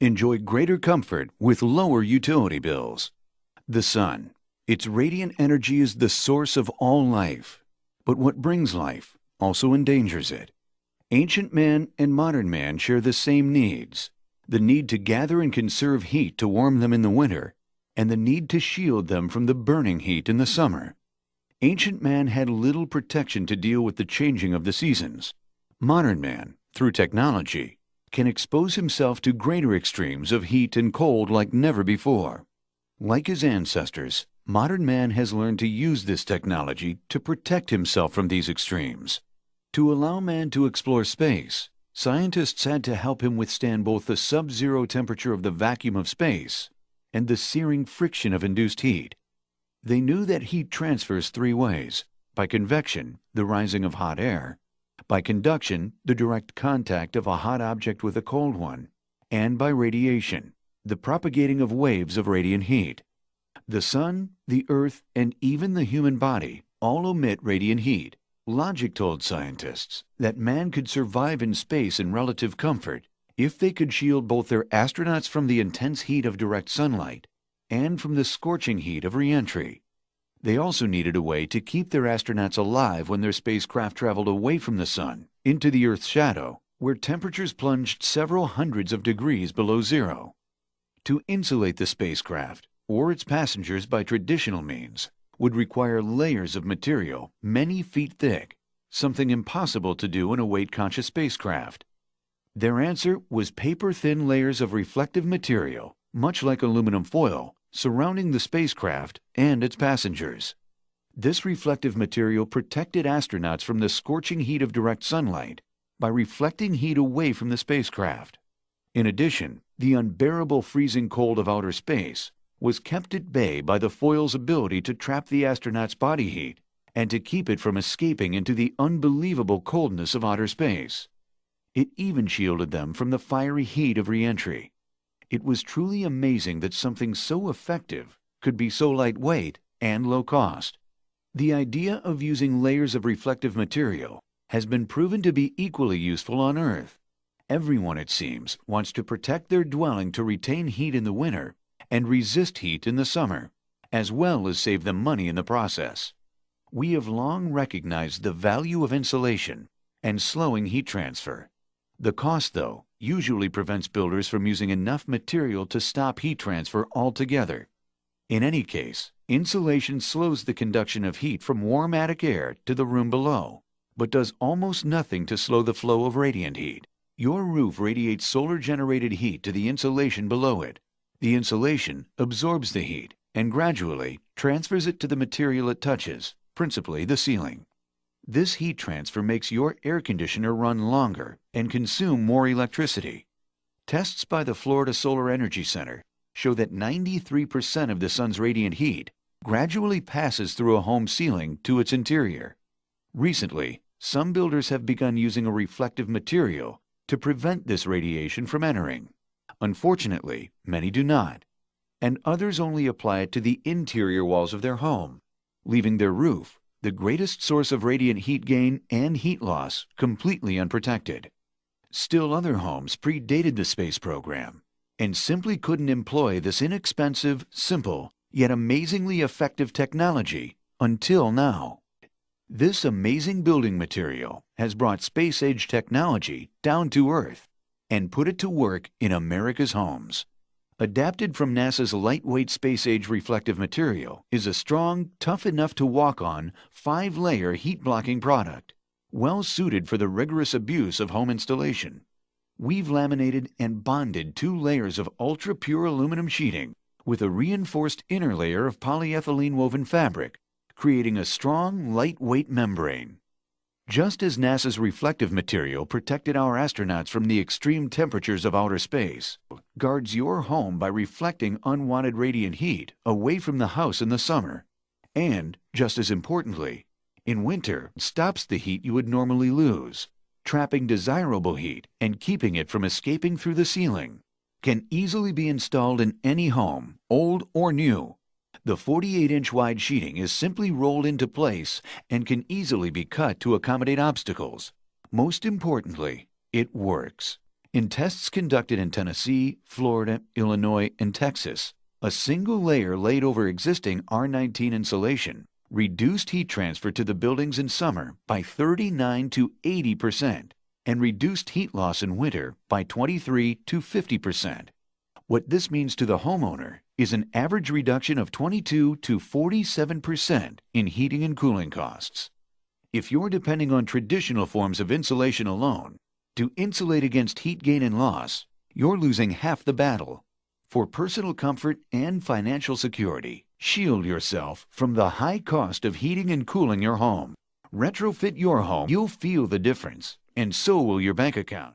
Enjoy greater comfort with lower utility bills. The sun. Its radiant energy is the source of all life. But what brings life also endangers it. Ancient man and modern man share the same needs. The need to gather and conserve heat to warm them in the winter, and the need to shield them from the burning heat in the summer. Ancient man had little protection to deal with the changing of the seasons. Modern man, through technology, can expose himself to greater extremes of heat and cold like never before. Like his ancestors, modern man has learned to use this technology to protect himself from these extremes. To allow man to explore space, scientists had to help him withstand both the sub-zero temperature of the vacuum of space and the searing friction of induced heat. They knew that heat transfers three ways: by convection, the rising of hot air; by conduction, the direct contact of a hot object with a cold one; and by radiation, the propagating of waves of radiant heat. The sun, the earth, and even the human body all emit radiant heat. Logic told scientists that man could survive in space in relative comfort if they could shield both their astronauts from the intense heat of direct sunlight and from the scorching heat of re-entry. They also needed a way to keep their astronauts alive when their spacecraft traveled away from the sun into the Earth's shadow, where temperatures plunged several hundreds of degrees below zero. To insulate the spacecraft or its passengers by traditional means would require layers of material many feet thick, something impossible to do in a weight-conscious spacecraft. Their answer was paper-thin layers of reflective material, much like aluminum foil, surrounding the spacecraft and its passengers. This reflective material protected astronauts from the scorching heat of direct sunlight by reflecting heat away from the spacecraft. In addition, the unbearable freezing cold of outer space was kept at bay by the foil's ability to trap the astronaut's body heat and to keep it from escaping into the unbelievable coldness of outer space. It even shielded them from the fiery heat of re-entry. It was truly amazing that something so effective could be so lightweight and low cost. The idea of using layers of reflective material has been proven to be equally useful on Earth. Everyone, it seems, wants to protect their dwelling to retain heat in the winter and resist heat in the summer, as well as save them money in the process. We have long recognized the value of insulation and slowing heat transfer. The cost, though, usually prevents builders from using enough material to stop heat transfer altogether. In any case, insulation slows the conduction of heat from warm attic air to the room below, but does almost nothing to slow the flow of radiant heat. Your roof radiates solar-generated heat to the insulation below it. The insulation absorbs the heat and gradually transfers it to the material it touches, principally the ceiling. This heat transfer makes your air conditioner run longer and consume more electricity. Tests by the Florida Solar Energy Center show that 93% of the sun's radiant heat gradually passes through a home ceiling to its interior. Recently, some builders have begun using a reflective material to prevent this radiation from entering. Unfortunately, many do not, and others only apply it to the interior walls of their home, leaving their roof, the greatest source of radiant heat gain and heat loss, completely unprotected. Still other homes predated the space program and simply couldn't employ this inexpensive, simple, yet amazingly effective technology until now. This amazing building material has brought space-age technology down to Earth and put it to work in America's homes. Adapted from NASA's lightweight space-age reflective material is a strong, tough enough to walk on, 5-layer heat-blocking product, well suited for the rigorous abuse of home installation. We've laminated and bonded 2 layers of ultra-pure aluminum sheeting with a reinforced inner layer of polyethylene woven fabric, creating a strong, lightweight membrane. Just as NASA's reflective material protected our astronauts from the extreme temperatures of outer space, guards your home by reflecting unwanted radiant heat away from the house in the summer, and, just as importantly, in winter, stops the heat you would normally lose, trapping desirable heat and keeping it from escaping through the ceiling. Can easily be installed in any home, old or new. The 48-inch wide sheeting is simply rolled into place and can easily be cut to accommodate obstacles. Most importantly, it works. In tests conducted in Tennessee, Florida, Illinois, and Texas, a single layer laid over existing R19 insulation reduced heat transfer to the buildings in summer by 39 to 80% and reduced heat loss in winter by 23 to 50%. What this means to the homeowner is an average reduction of 22 to 47% in heating and cooling costs. If you're depending on traditional forms of insulation alone to insulate against heat gain and loss, you're losing half the battle. For personal comfort and financial security, shield yourself from the high cost of heating and cooling your home. Retrofit your home. You'll feel the difference, and so will your bank account.